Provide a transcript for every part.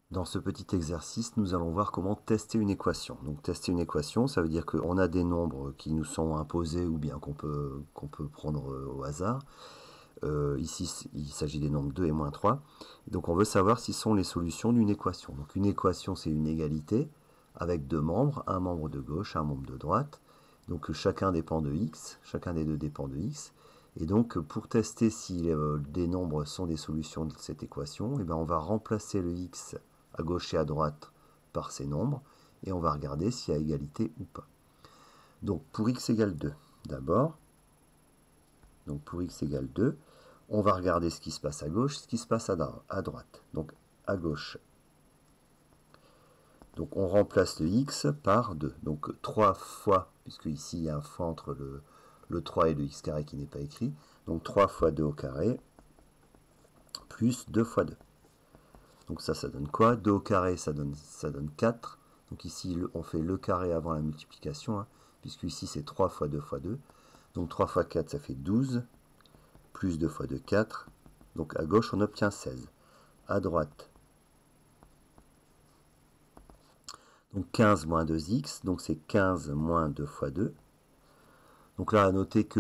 Dans ce petit exercice, nous allons voir comment tester une équation. Donc tester une équation, ça veut dire qu'on a des nombres qui nous sont imposés ou bien qu'on peut prendre au hasard. Ici, il s'agit des nombres 2 et moins 3. Donc on veut savoir si ce sont les solutions d'une équation. Donc une équation, c'est une égalité avec deux membres, un membre de gauche, un membre de droite. Donc chacun dépend de x, chacun des deux dépend de x. Et donc pour tester si des nombres sont des solutions de cette équation, on va remplacer le x à gauche et à droite par ces nombres, et on va regarder s'il y a égalité ou pas. Donc pour x égale 2, d'abord, donc pour x égale 2, on va regarder ce qui se passe à gauche, ce qui se passe à droite. Donc à gauche, donc on remplace le x par 2. Donc 3 fois, puisque ici il y a un fois entre le 3 et le x carré qui n'est pas écrit, donc 3 fois 2 au carré, plus 2 fois 2. Donc ça donne quoi? 2 au carré, ça donne 4. Donc ici, on fait le carré avant la multiplication, puisque ici c'est 3 fois 2 fois 2. Donc 3 fois 4, ça fait 12, plus 2 fois 2, 4. Donc à gauche, on obtient 16. À droite, donc 15 moins 2x, donc c'est 15 moins 2 fois 2. Donc là, à noter que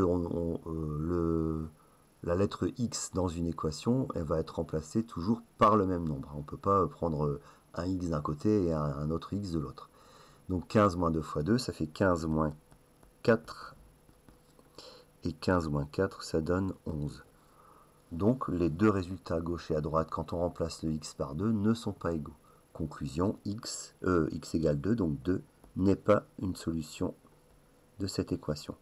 la lettre x dans une équation, elle va être remplacée toujours par le même nombre. On ne peut pas prendre un x d'un côté et un autre x de l'autre. Donc 15 moins 2 fois 2, ça fait 15 moins 4. Et 15 moins 4, ça donne 11. Donc les deux résultats à gauche et à droite, quand on remplace le x par 2, ne sont pas égaux. Conclusion, x égale 2, donc 2 n'est pas une solution de cette équation.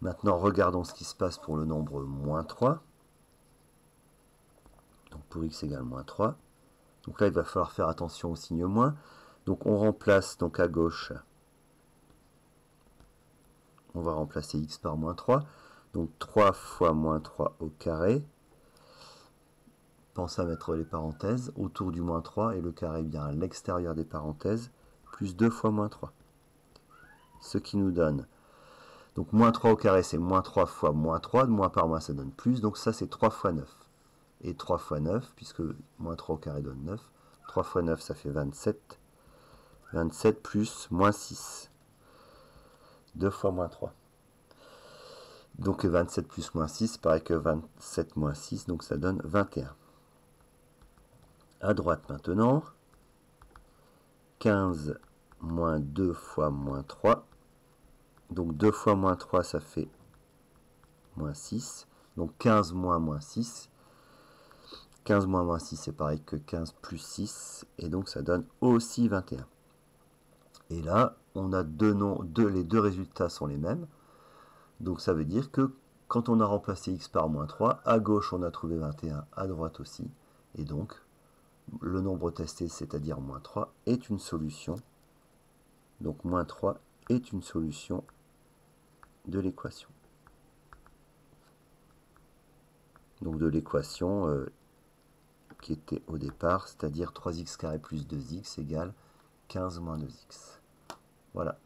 Maintenant, regardons ce qui se passe pour le nombre moins 3. Donc pour x égale moins 3. Donc là, il va falloir faire attention au signe moins. Donc on remplace donc à gauche, on va remplacer x par moins 3. Donc 3 fois moins 3 au carré. Pensez à mettre les parenthèses autour du moins 3 et le carré bien à l'extérieur des parenthèses, plus 2 fois moins 3. Ce qui nous donne, donc moins 3 au carré c'est moins 3 fois moins 3, moins par moins ça donne plus, donc ça c'est 3 fois 9. Et 3 fois 9, puisque moins 3 au carré donne 9, 3 fois 9 ça fait 27, 27 plus moins 6, 2 fois moins 3. Donc 27 plus moins 6, pareil que 27 moins 6, donc ça donne 21. À droite maintenant, 15 moins 2 fois moins 3. Donc 2 fois moins 3, ça fait moins 6. Donc 15 moins moins 6. 15 moins moins 6, c'est pareil que 15 plus 6. Et donc ça donne aussi 21. Et là, on a les deux résultats sont les mêmes. Donc ça veut dire que quand on a remplacé x par moins 3, à gauche on a trouvé 21, à droite aussi. Et donc, le nombre testé, c'est-à-dire moins 3, est une solution. Donc moins 3 est une solution de l'équation. Donc de l'équation qui était au départ, c'est-à-dire 3x carré plus 2x égale 15 moins 2x. Voilà.